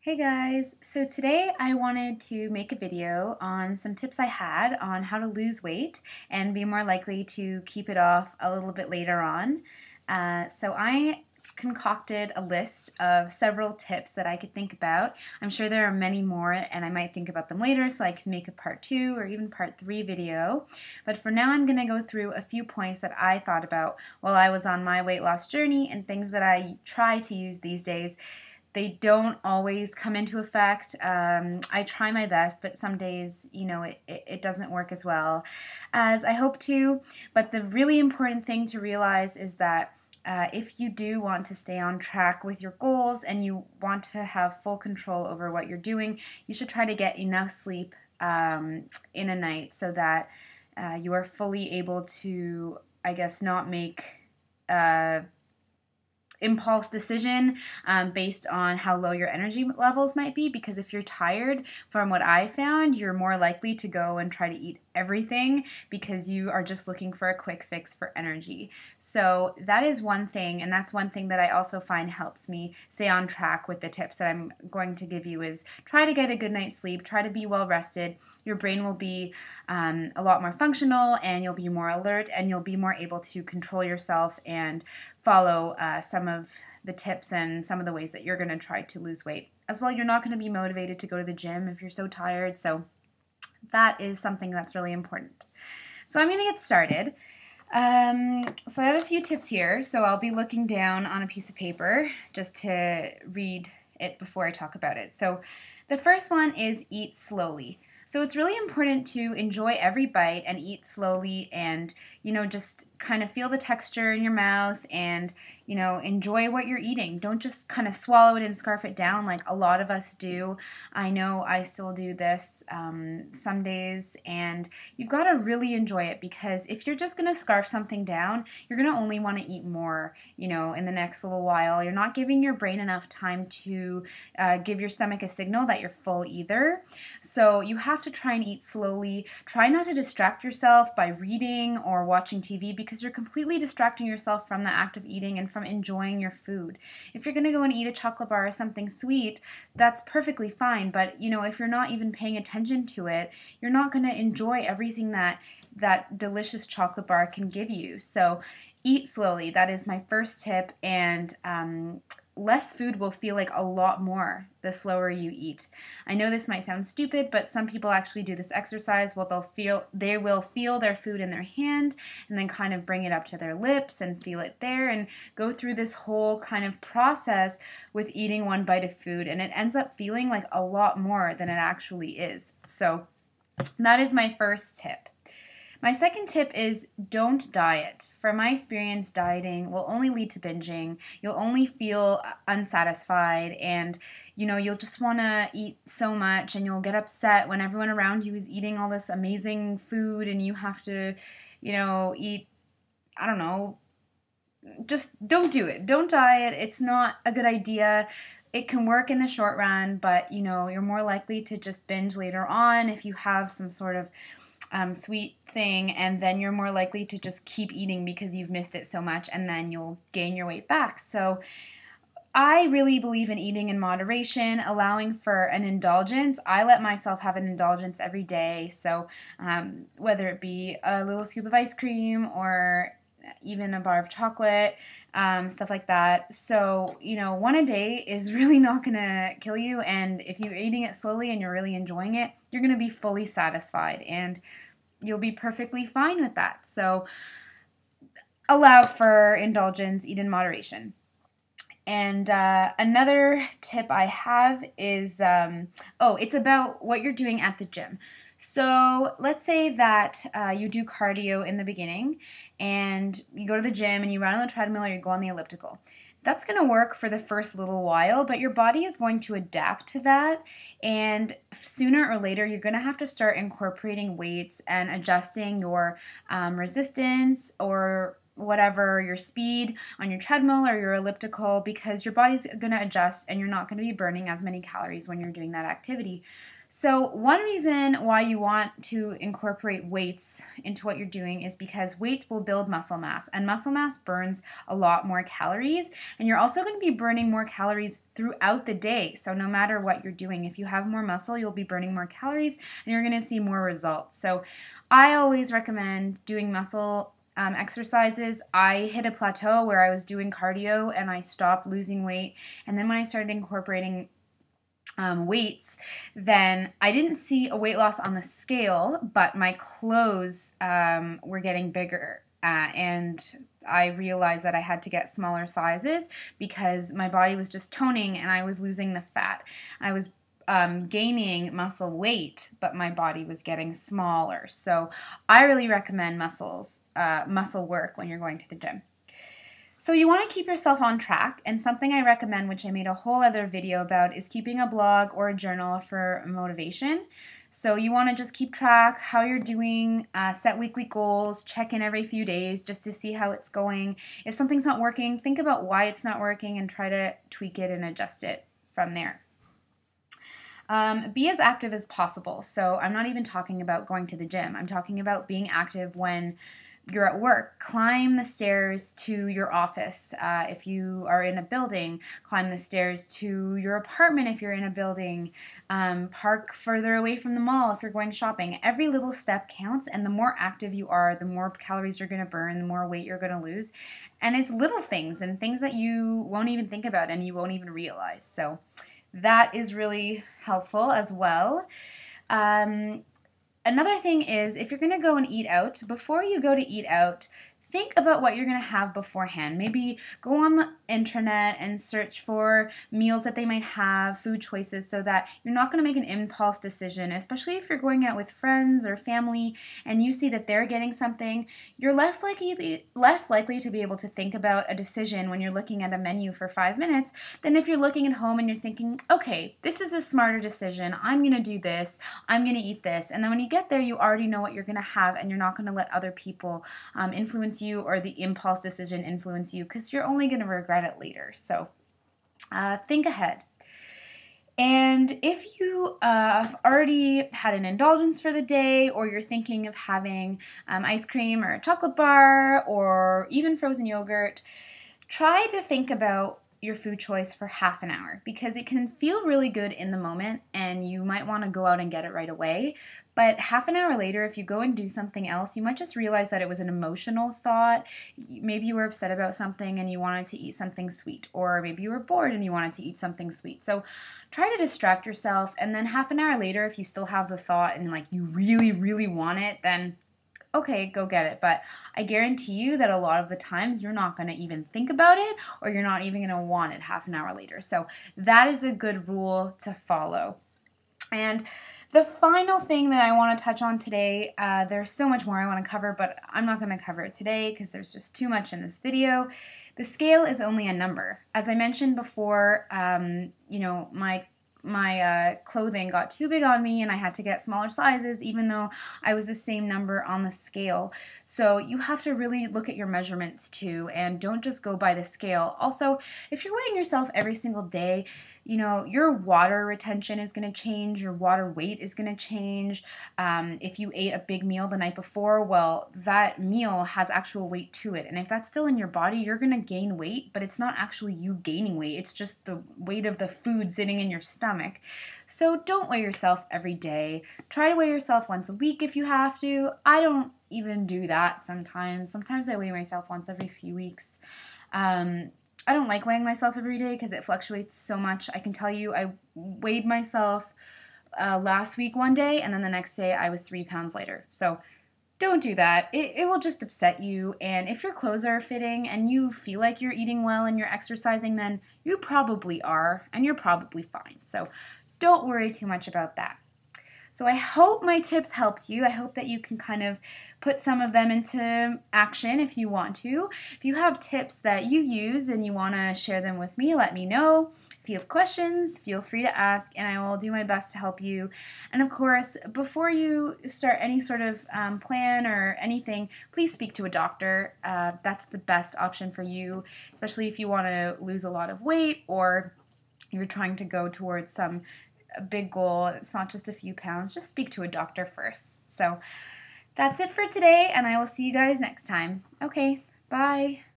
Hey guys, so today I wanted to make a video on some tips I had on how to lose weight and be more likely to keep it off a little bit later on. So I concocted a list of several tips that I could think about. I'm sure there are many more and I might think about them later so I can make a part 2 or even part 3 video. But for now I'm going to go through a few points that I thought about while I was on my weight loss journey and things that I try to use these days. They don't always come into effect. I try my best, but some days, it doesn't work as well as I hope to. But the really important thing to realize is that if you do want to stay on track with your goals and you want to have full control over what you're doing, you should try to get enough sleep in a night so that you are fully able to, I guess, not make impulse decision based on how low your energy levels might be, because if you're tired, from what I found, you're more likely to go and try to eat everything because you are just looking for a quick fix for energy. So that is one thing, and that's one thing that I also find helps me stay on track with the tips that I'm going to give you is try to get a good night's sleep, try to be well rested. Your brain will be a lot more functional and you'll be more alert and you'll be more able to control yourself and follow some of the tips and some of the ways that you're going to try to lose weight. As well, you're not going to be motivated to go to the gym if you're so tired, so that is something that's really important. So I'm going to get started. So I have a few tips here, so I'll be looking down on a piece of paper just to read it before I talk about it. So the first one is eat slowly. So it's really important to enjoy every bite and eat slowly and, just kind of feel the texture in your mouth and, enjoy what you're eating. Don't just kind of swallow it and scarf it down like a lot of us do. I know I still do this some days, and you've got to really enjoy it, because if you're just going to scarf something down, you're going to only want to eat more, in the next little while. You're not giving your brain enough time to give your stomach a signal that you're full either. So you have to try and eat slowly. Try not to distract yourself by reading or watching TV, because you're completely distracting yourself from the act of eating and from enjoying your food. If you're going to go and eat a chocolate bar or something sweet, that's perfectly fine, but if you're not even paying attention to it, you're not going to enjoy everything that delicious chocolate bar can give you. So eat slowly. That is my first tip, and less food will feel like a lot more the slower you eat. I know this might sound stupid, but some people actually do this exercise where they will feel their food in their hand and then kind of bring it up to their lips and feel it there and go through this whole kind of process with eating one bite of food, and it ends up feeling like a lot more than it actually is. So that is my first tip. My second tip is don't diet. From my experience, dieting will only lead to binging. You'll only feel unsatisfied, and you'll just want to eat so much, and you'll get upset when everyone around you is eating all this amazing food and you have to, eat, I don't know. Just don't do it. Don't diet. It's not a good idea. It can work in the short run, but you're more likely to just binge later on if you have some sort of sweet thing, and then you're more likely to just keep eating because you've missed it so much, and then you'll gain your weight back. So I really believe in eating in moderation, allowing for an indulgence. I let myself have an indulgence every day, so whether it be a little scoop of ice cream or even a bar of chocolate, stuff like that. So, one a day is really not going to kill you, and if you're eating it slowly and you're really enjoying it, you're going to be fully satisfied, and you'll be perfectly fine with that. So, allow for indulgence, eat in moderation. And another tip I have is, it's about what you're doing at the gym. So let's say that you do cardio in the beginning and you go to the gym and you run on the treadmill or you go on the elliptical. That's going to work for the first little while, but your body is going to adapt to that, and sooner or later you're going to have to start incorporating weights and adjusting your resistance or whatever your speed on your treadmill or your elliptical, because your body's going to adjust and you're not going to be burning as many calories when you're doing that activity. So one reason why you want to incorporate weights into what you're doing is because weights will build muscle mass, and muscle mass burns a lot more calories, and you're also going to be burning more calories throughout the day. So no matter what you're doing, if you have more muscle, you'll be burning more calories and you're going to see more results. So I always recommend doing muscle exercises. I hit a plateau where I was doing cardio and I stopped losing weight, and then when I started incorporating weights, then I didn't see a weight loss on the scale, but my clothes were getting bigger. And I realized that I had to get smaller sizes because my body was just toning and I was losing the fat. I was gaining muscle weight, but my body was getting smaller. So I really recommend muscle work when you're going to the gym. So you want to keep yourself on track, and something I recommend, which I made a whole other video about, is keeping a blog or a journal for motivation. So you want to just keep track how you're doing, set weekly goals, check in every few days just to see how it's going. If something's not working, think about why it's not working and try to tweak it and adjust it from there. Be as active as possible. So I'm not even talking about going to the gym. I'm talking about being active when you're at work. Climb the stairs to your office. If you are in a building, climb the stairs to your apartment if you're in a building. Park further away from the mall if you're going shopping. Every little step counts, and the more active you are, the more calories you're going to burn, the more weight you're going to lose. And it's little things and things that you won't even think about and you won't even realize. So that is really helpful as well. Another thing is, if you're going to go and eat out, before you go to eat out, think about what you're going to have beforehand. Maybe go on the internet and search for meals that they might have, food choices, so that you're not going to make an impulse decision, especially if you're going out with friends or family and you see that they're getting something. You're less likely to be able to think about a decision when you're looking at a menu for 5 minutes than if you're looking at home and you're thinking, okay, this is a smarter decision. I'm going to do this. I'm going to eat this. And then when you get there, you already know what you're going to have, and you're not going to let other people influence you or the impulse decision influence you, because you're only going to regret it later. So think ahead. And if you have already had an indulgence for the day, or you're thinking of having ice cream or a chocolate bar or even frozen yogurt, try to think about your food choice for half an hour, because it can feel really good in the moment and you might want to go out and get it right away. But half an hour later, if you go and do something else, you might just realize that it was an emotional thought. Maybe you were upset about something and you wanted to eat something sweet, or maybe you were bored and you wanted to eat something sweet. So try to distract yourself, and then half an hour later, if you still have the thought and like you really, really want it, then okay, go get it. But I guarantee you that a lot of the times you're not going to even think about it, or you're not even going to want it half an hour later. So that is a good rule to follow. And the final thing that I want to touch on today, there's so much more I want to cover, but I'm not going to cover it today because there's just too much in this video. The scale is only a number. As I mentioned before, my clothing got too big on me and I had to get smaller sizes even though I was the same number on the scale. So you have to really look at your measurements too, and don't just go by the scale. Also, if you're weighing yourself every single day, your water retention is going to change, your water weight is going to change. If you ate a big meal the night before, well, that meal has actual weight to it. And if that's still in your body, you're going to gain weight, but it's not actually you gaining weight. It's just the weight of the food sitting in your stomach. So don't weigh yourself every day. Try to weigh yourself once a week if you have to. I don't even do that sometimes. Sometimes I weigh myself once every few weeks. I don't like weighing myself every day because it fluctuates so much. I can tell you I weighed myself last week one day, and then the next day I was 3 pounds lighter. So don't do that. It will just upset you. And if your clothes are fitting and you feel like you're eating well and you're exercising, then you probably are, and you're probably fine. So don't worry too much about that. So I hope my tips helped you. I hope that you can kind of put some of them into action if you want to. If you have tips that you use and you want to share them with me, let me know. If you have questions, feel free to ask, and I will do my best to help you. And of course, before you start any sort of plan or anything, please speak to a doctor. That's the best option for you, especially if you want to lose a lot of weight or you're trying to go towards a big goal. It's not just a few pounds. Just speak to a doctor first. So that's it for today, and I will see you guys next time. Okay, bye.